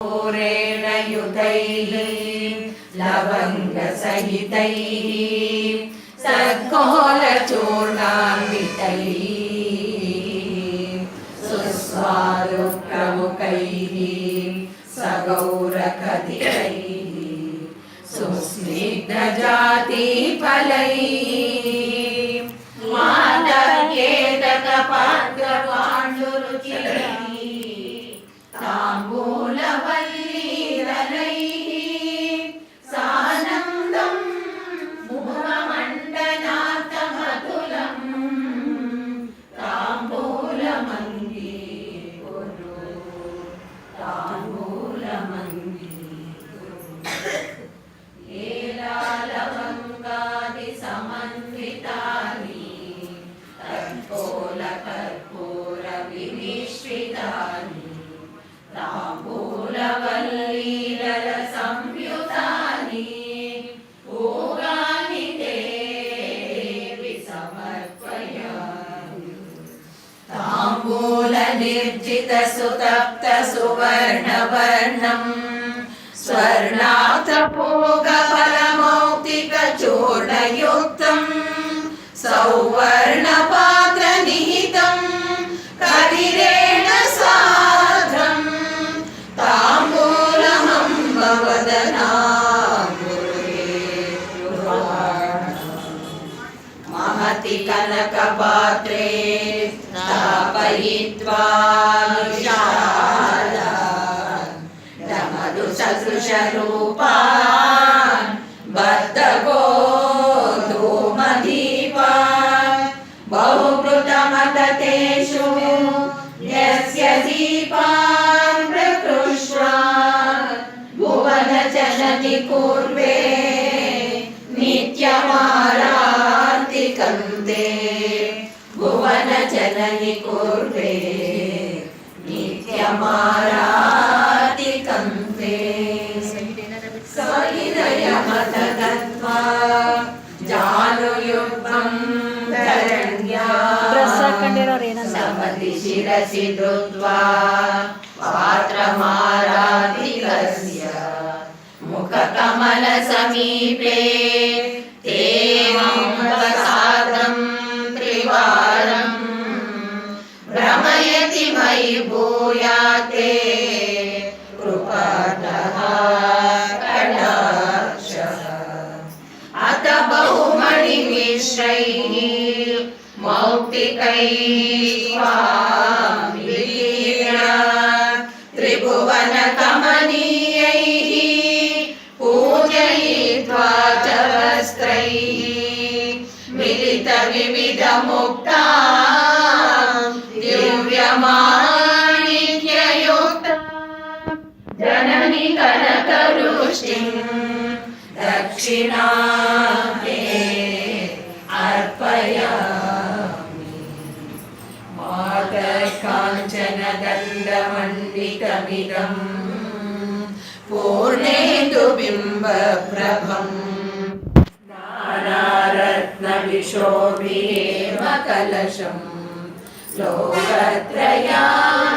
पूरेण युधैः लवङ्गसहितैः सद्घोलचूर्णान्वितैः सुस्वादुप्रमुखैः सगौरकथितैः सुस्निग्धजातिफलैः मादकेतकपात्रपाण्डुरुचिरैः ताम्बूलवल्लीदलैः सानन्दं मुखमण्डनाथमतुलम् ताम्बूलमङ्गीकुरु एलालवङ्गादिसमन्वितानि तत्कोलकर्पूरविमिश्रितानि ताम्बूलवल्लीदलसंयुतानि भोगानि ते समर्पयामि ताम्बूलनिर्जितसुतप्तसुवर्णवर्णम् स्वर्णार्थपूगफलमौक्तिकचूर्णयुक्तम् सौवर्णपात्रनिहितं करिरेण सार्धम् महति कनकपात्रे स्थापयित्वा दमरुसदृशरूपान् बद्धगोधूमदीपान् बहुकृतमततेषु यस्य दीपान् प्रकृष्वा भुवनजननि पूर्वे नित्यमारार्तिकं ते भुवनजननि पूर्वे नित्यमारार्तिकं ते सविनयमतगत्वा जानुयुग्मं धरण्या समति शिरसि धृत्वा पात्रमाराधितस्य मुखकमलसमीपे तेऽम्बसादं त्रिवारं भ्रमयति मयि भूयाते कृपातः कटाक्षः अथ बहुमणिमिश्रैः मौक्तिकैः त्रिभुवनकमनीयैः पूजयित्वा च वस्त्रैः मिलितविविधमुक्ता दिव्यमाणिक्ययुक्ता जननि कनकवृष्टिं दक्षिणां अर्पयामि मातर्काञ्चनदण्डमण्डितमिदं पूर्णेन्दुबिम्बप्रभं नानारत्नविशोभितकलशं लोकत्रयामि